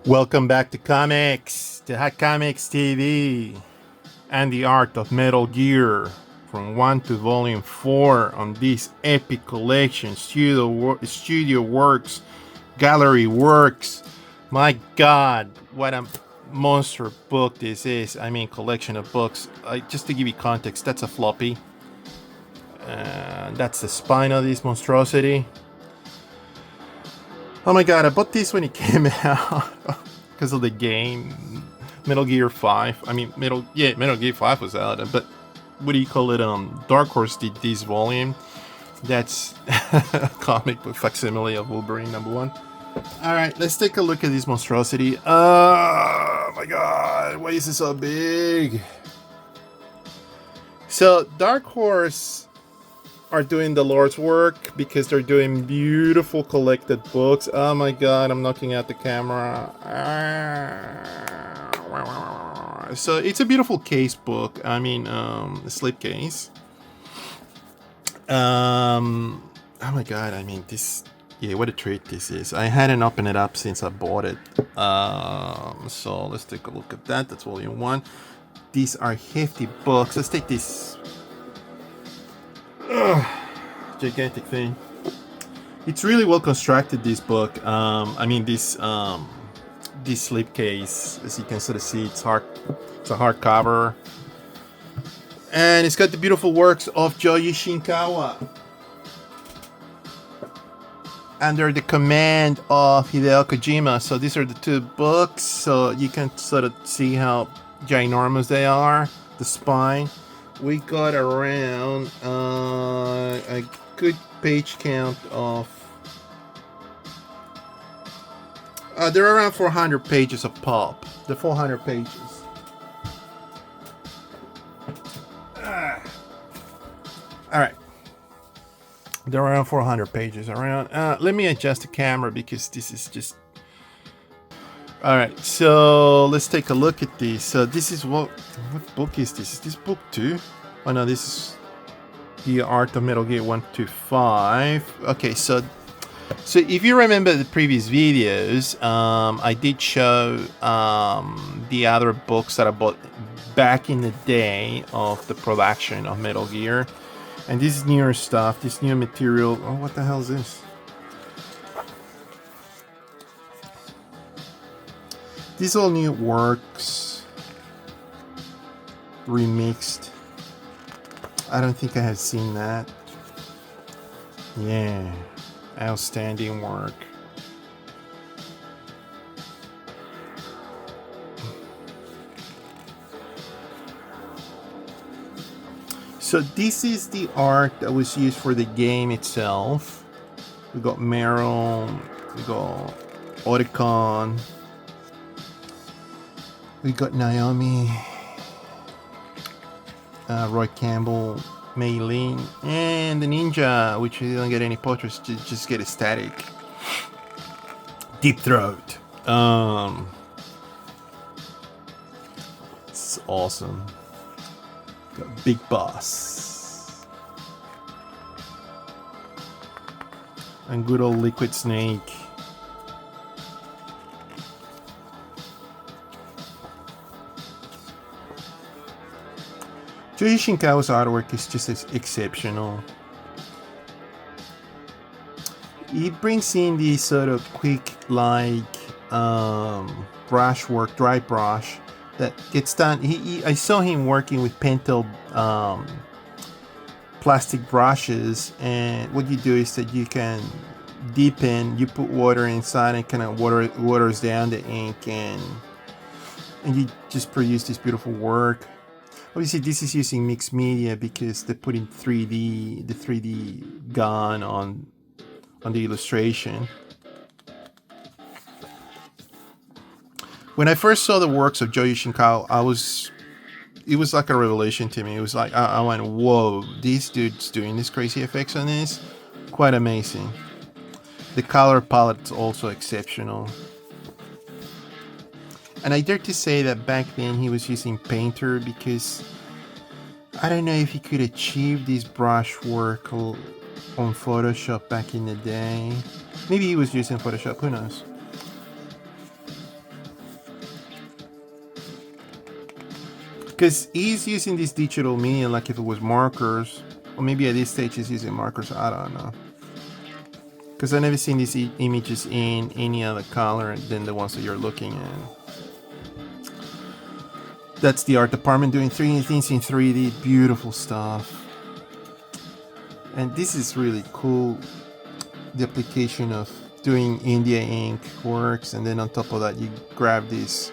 Welcome back to comics, to Hot Comics TV, and the art of Metal Gear, from 1 to Volume 4 on this epic collection. Studio Works, Gallery Works. My God, what a monster book this is. I mean, collection of books. Just to give you context, that's a floppy. That's the spine of this monstrosity. Oh my God, I bought this when it came out because of the game Metal Gear 5. I mean, Metal Gear 5 was out, but what do you call it? Dark Horse did this volume. That's a comic book facsimile of Wolverine #1. All right, let's take a look at this monstrosity. Oh my God, why is it so big? So Dark Horse are doing the Lord's work because they're doing beautiful collected books. Oh my God, I'm knocking out the camera. So it's a beautiful case book. I mean, a slip case. Oh my God, I mean, this, yeah, what a treat this is. I hadn't opened it up since I bought it. So let's take a look at that. That's volume 1. These are hefty books. Let's take this gigantic thing. It's really well constructed, this book. I mean, this slipcase, as you can sort of see, it's a hardcover, and it's got the beautiful works of Yoji Shinkawa under the command of Hideo Kojima. So these are the two books, so you can sort of see how ginormous they are. The spine. We got around a good page count of there are around 400 pages of pulp. The 400 pages. All right. There are around 400 pages around. Let me adjust the camera because this is just. All right, so let's take a look at this. So this is what book is this? Is this book 2? Oh no, this is the Art of Metal Gear 1 to 5. Okay, so if you remember the previous videos, I did show the other books that I bought back in the day of the production of Metal Gear, and this is newer stuff. This new material. Oh, what the hell is this? These all new works, remixed. I don't think I have seen that. Yeah, outstanding work. So this is the art that was used for the game itself. We got Meryl, we got Otacon, we got Naomi, Roy Campbell, Mei Lin, and the ninja, which you don't get any portraits, just get a static. Deep Throat. It's awesome. Got Big Boss. And good old Liquid Snake. Yoji Shinkawa's artwork is just exceptional. He brings in these sort of quick, like brush work, dry brush that gets done. I saw him working with Pentel plastic brushes, and what you do is that you can deepen. You put water inside, and kind of waters down the ink, and you just produce this beautiful work. Obviously, this is using mixed media because they put in the 3D gun on the illustration. When I first saw the works of Yoji Shinkawa, it was like a revelation to me. It was like I went, whoa, this dude's doing these crazy effects on this. Quite amazing. The color palette's also exceptional. And I dare to say that back then he was using Painter because I don't know if he could achieve this brush work on Photoshop back in the day. Maybe he was using Photoshop, who knows. Because he's using this digital medium like if it was markers, or maybe at this stage he's using markers. I don't know. Because I've never seen these images in any other color than the ones that you're looking at. That's the art department doing 3D things in 3D. Beautiful stuff. And this is really cool. The application of doing India ink works, and then on top of that you grab these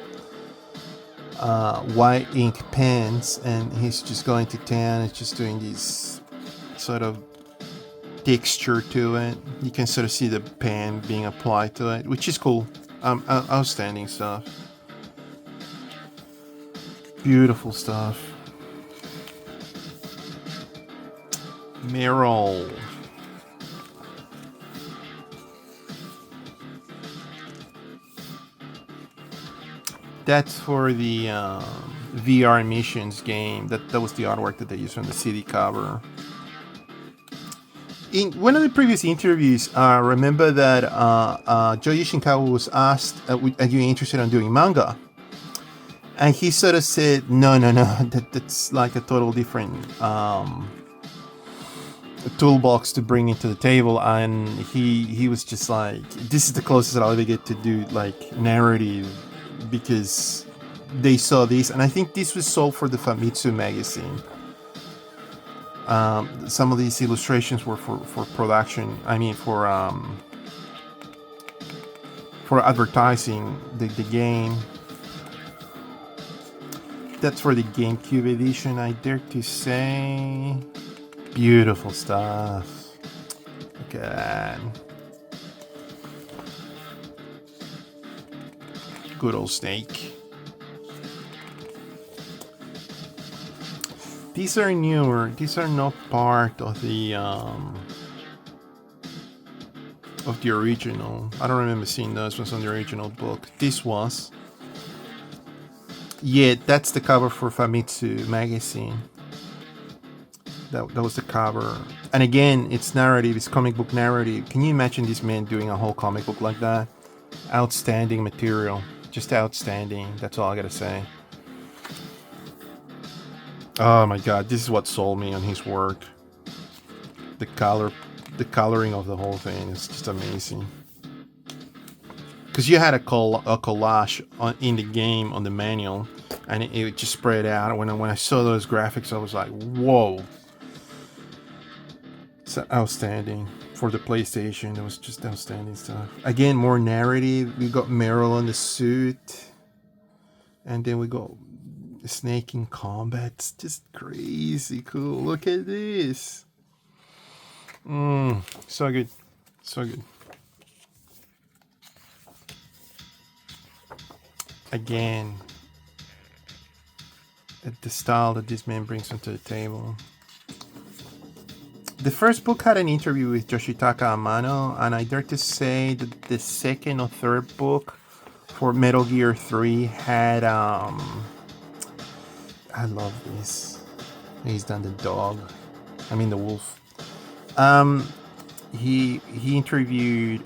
white ink pens, and he's just going to town. It's just doing these sort of texture to it. You can sort of see the pen being applied to it, which is cool. Outstanding stuff. Beautiful stuff. Meryl. That's for the VR missions game. That was the artwork that they used on the CD cover. In one of the previous interviews, remember that Yoji Shinkawa was asked, "Are you interested in doing manga?" And he sort of said, "No, that's like a total different toolbox to bring into the table." And he was just like, "This is the closest that I'll ever get to do like narrative." Because they saw this, and I think this was sold for the Famitsu magazine. Some of these illustrations were for production. I mean, for advertising the game. That's for the GameCube edition, I dare to say. Beautiful stuff. Look at that. Good old Snake. These are newer. These are not part of the original. I don't remember seeing those ones on the original book. This was. Yeah, that's the cover for Famitsu magazine. That was the cover. And again, it's narrative. It's comic book narrative. Can you imagine this man doing a whole comic book like that? Outstanding material. Just outstanding. That's all I gotta say. Oh my god, this is what sold me on his work. The coloring of the whole thing is just amazing. Because you had a collage in the game on the manual, and it just spread out. When I saw those graphics, I was like, whoa. It's outstanding. For the PlayStation, it was just outstanding stuff. Again, more narrative. We got Meryl on the suit, and then we got Snake in combat. It's just crazy cool. Look at this. So good. So good. Again, the style that this man brings onto the table. The first book had an interview with Yoshitaka Amano, and I dare to say that the second or third book for Metal Gear 3 had I love this. He's done the dog. I mean the wolf. He interviewed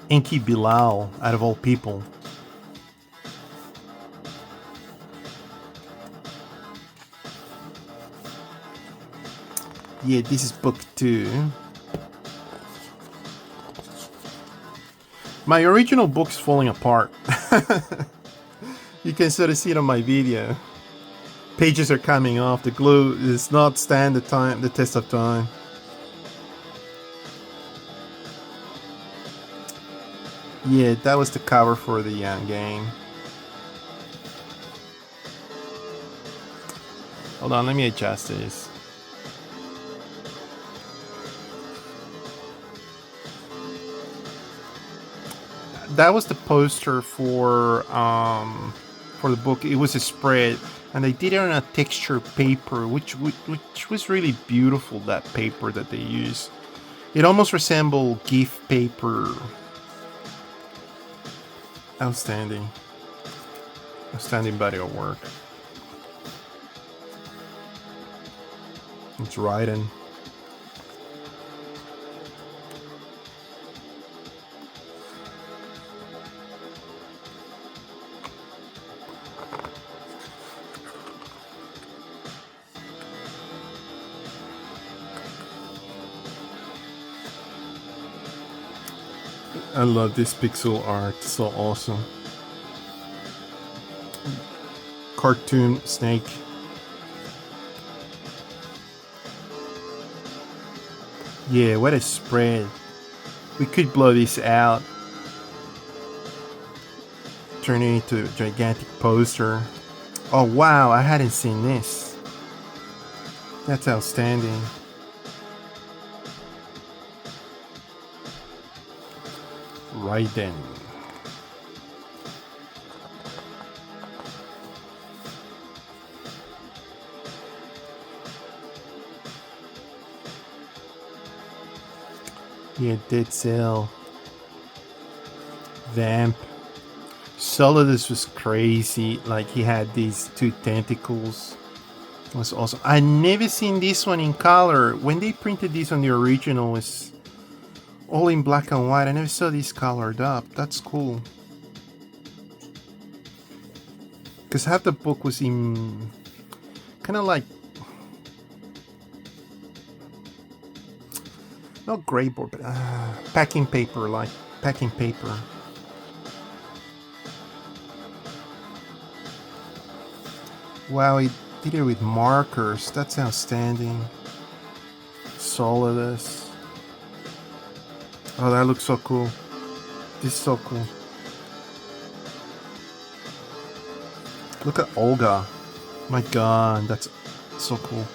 Enki Bilal, out of all people. Yeah, this is book 2. My original book's falling apart. You can sort of see it on my video. Pages are coming off. The glue does not stand the test of time. Yeah, that was the cover for the game. Hold on, let me adjust this. That was the poster for the book. It was a spread, and they did it on a texture paper, which was really beautiful. That paper that they used, it almost resembled GIF paper. Outstanding body of work. It's Raiden. I love this pixel art. So awesome. Cartoon snake. Yeah, what a spread. We could blow this out. Turn it into a gigantic poster. Oh wow, I hadn't seen this. That's outstanding. Right then. Yeah, Dead Cell. Vamp. Solidus was crazy. Like he had these two tentacles. It was awesome. I never seen this one in color. When they printed this on the original, it was all in black and white. I never saw this colored up. That's cool. Because half the book was in kind of like, not gray board, but packing paper, like packing paper. Wow, he did it with markers. That's outstanding. Solidus. Oh, that looks so cool. This is so cool. Look at Olga. My god, that's so cool.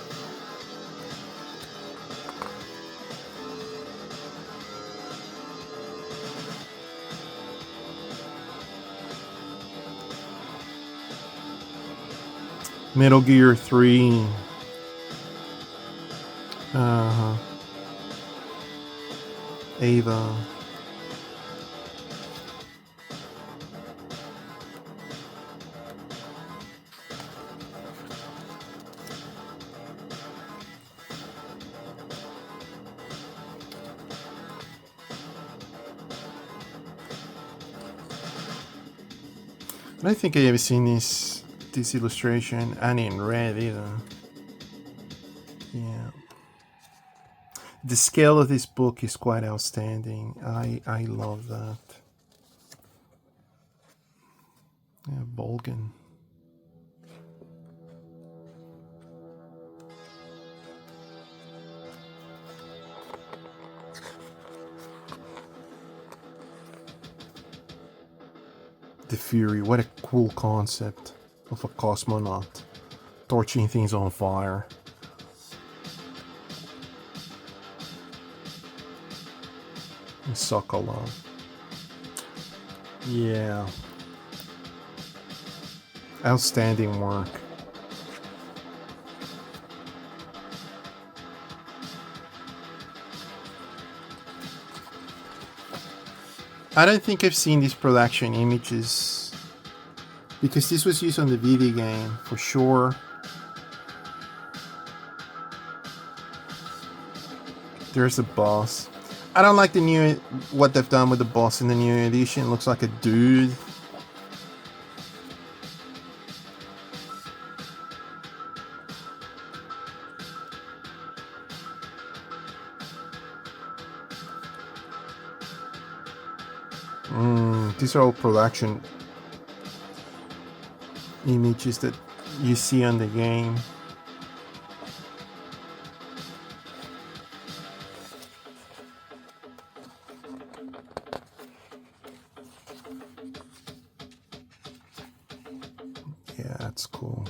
Metal Gear 3. Ava. I don't think I ever seen this illustration, and in red either. Yeah. The scale of this book is quite outstanding. I love that. Yeah, Bolgan. The Fury, what a cool concept of a cosmonaut torching things on fire. And Sokolov. Yeah. Outstanding work. I don't think I've seen these production images because this was used on the video game for sure. There's the boss. I don't like the new, what they've done with the boss in the new edition. It looks like a dude. These are all production images that you see on the game. Yeah, that's cool.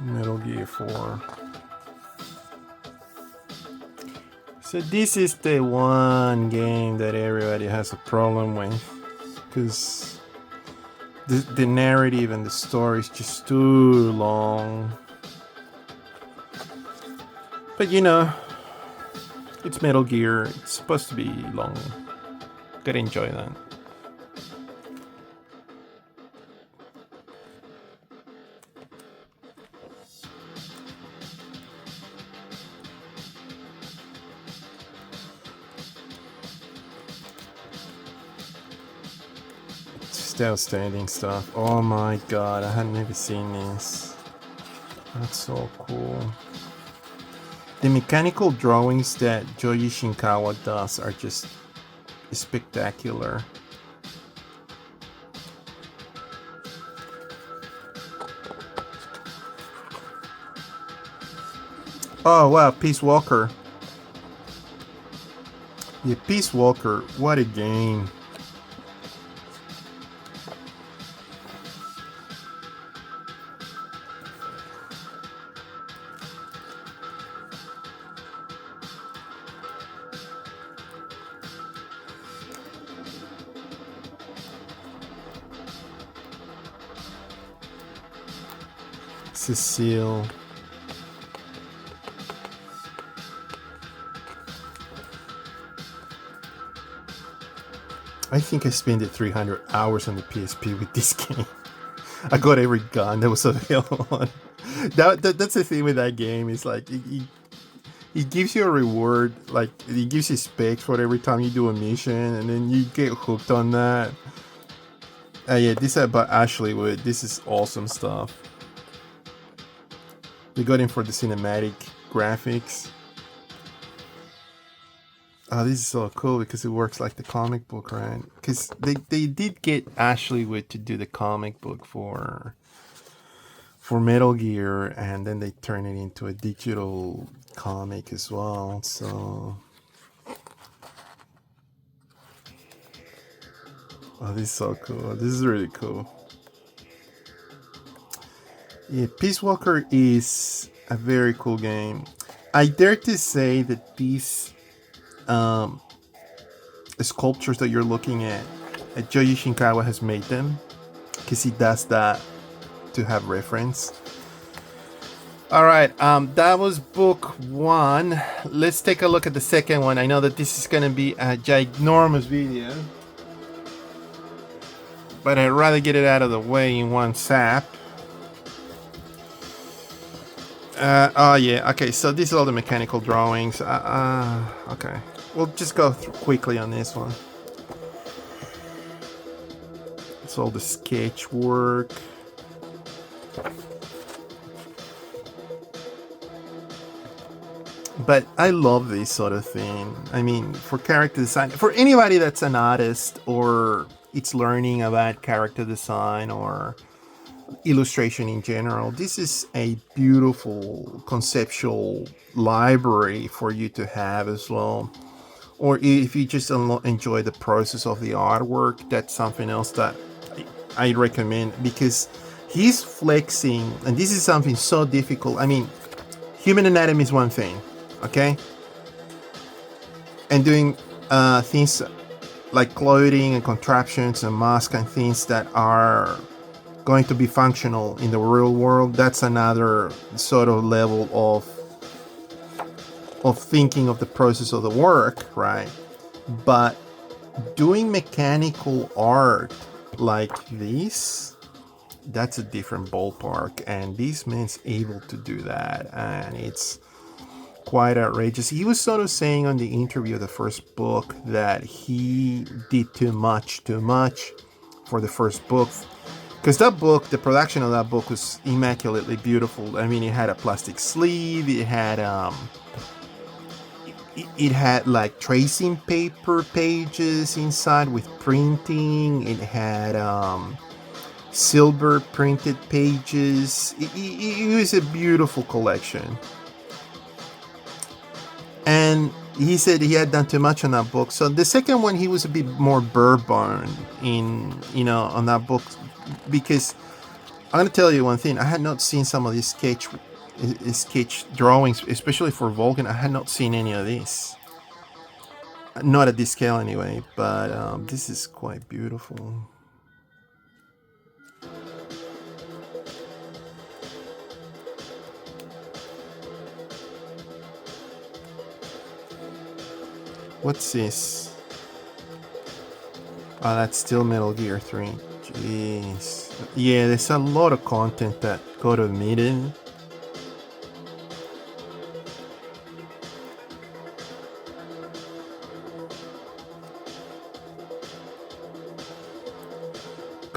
Metal Gear 4. So this is the one game that everybody has a problem with, because the narrative and the story is just too long. But you know, it's Metal Gear, it's supposed to be long. Gotta enjoy that. Just outstanding stuff. Oh my god, I had never seen this. That's so cool. The mechanical drawings that Yoji Shinkawa does are just spectacular. Oh wow, Peace Walker. Yeah, Peace Walker, what a game. Cecile. I think I spent 300 hours on the PSP with this game. I got every gun that was available. That's the thing with that game. Is like it gives you a reward. Like it gives you specs for every time you do a mission, and then you get hooked on that. Yeah, this is about Ashley Wood. This is awesome stuff. They got him for the cinematic graphics. Oh, this is so cool because it works like the comic book, right? Because they did get Ashley Wood to do the comic book for Metal Gear, and then they turn it into a digital comic as well. So, oh, this is so cool. This is really cool. Yeah, Peace Walker is a very cool game. I dare to say that these sculptures that you're looking at, Yoji Shinkawa has made them because he does that to have reference. All right, that was book one. Let's take a look at the second one. I know that this is going to be a ginormous video, but I'd rather get it out of the way in one zap. Oh yeah, okay, so these are all the mechanical drawings. Okay, we'll just go through quickly on this one. It's all the sketch work. But I love this sort of thing. I mean, for character design, for anybody that's an artist or it's learning about character design or illustration in general, this is a beautiful conceptual library for you to have as well. Or if you just enjoy the process of the artwork, that's something else that I recommend, because he's flexing, and this is something so difficult. I mean, human anatomy is one thing, okay? And doing things like clothing and contraptions and masks and things that are going to be functional in the real world, that's another sort of level of thinking of the process of the work, right? But doing mechanical art like this, that's a different ballpark, and this man's able to do that, and it's quite outrageous. He was sort of saying on the interview of the first book that he did too much for the first book, because that book, the production of that book was immaculately beautiful. I mean, it had a plastic sleeve, it had like tracing paper pages inside with printing, it had silver printed pages. It was a beautiful collection. And he said he had done too much on that book. So the second one, he was a bit more bourbon on that book, because I'm going to tell you one thing. I had not seen some of these sketch drawings, especially for Vulcan. I had not seen any of these. Not at this scale anyway, but this is quite beautiful. What's this? Oh, that's still Metal Gear 3. Jeez. Yeah, there's a lot of content that got omitted.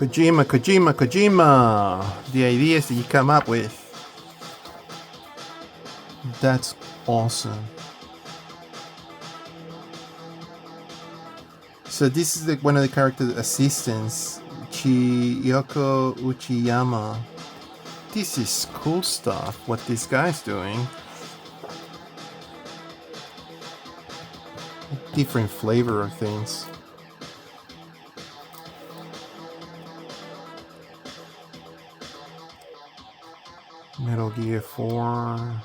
Kojima. The ideas that you come up with. That's awesome. So this is one of the character assistants, Chiyoko Uchiyama. This is cool stuff, what this guy's doing. Different flavor of things. Metal Gear 4.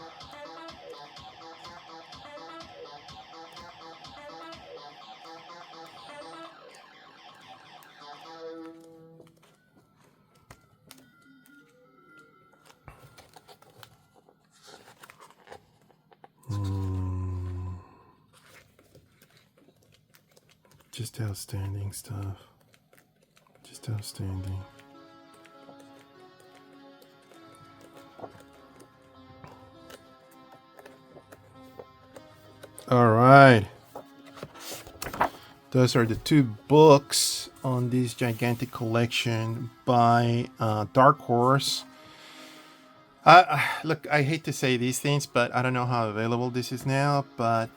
Just outstanding stuff. Just outstanding. All right. Those are the two books on this gigantic collection by Dark Horse. Look, I hate to say these things, but I don't know how available this is now. But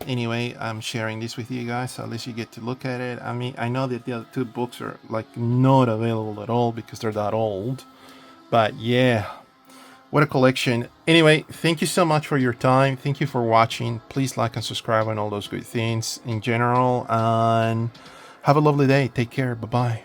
anyway, I'm sharing this with you guys, so at least you get to look at it. I mean, I know that the other two books are like not available at all because they're that old. But yeah, what a collection. Anyway, thank you so much for your time. Thank you for watching. Please like and subscribe and all those good things in general. And have a lovely day. Take care. Bye-bye.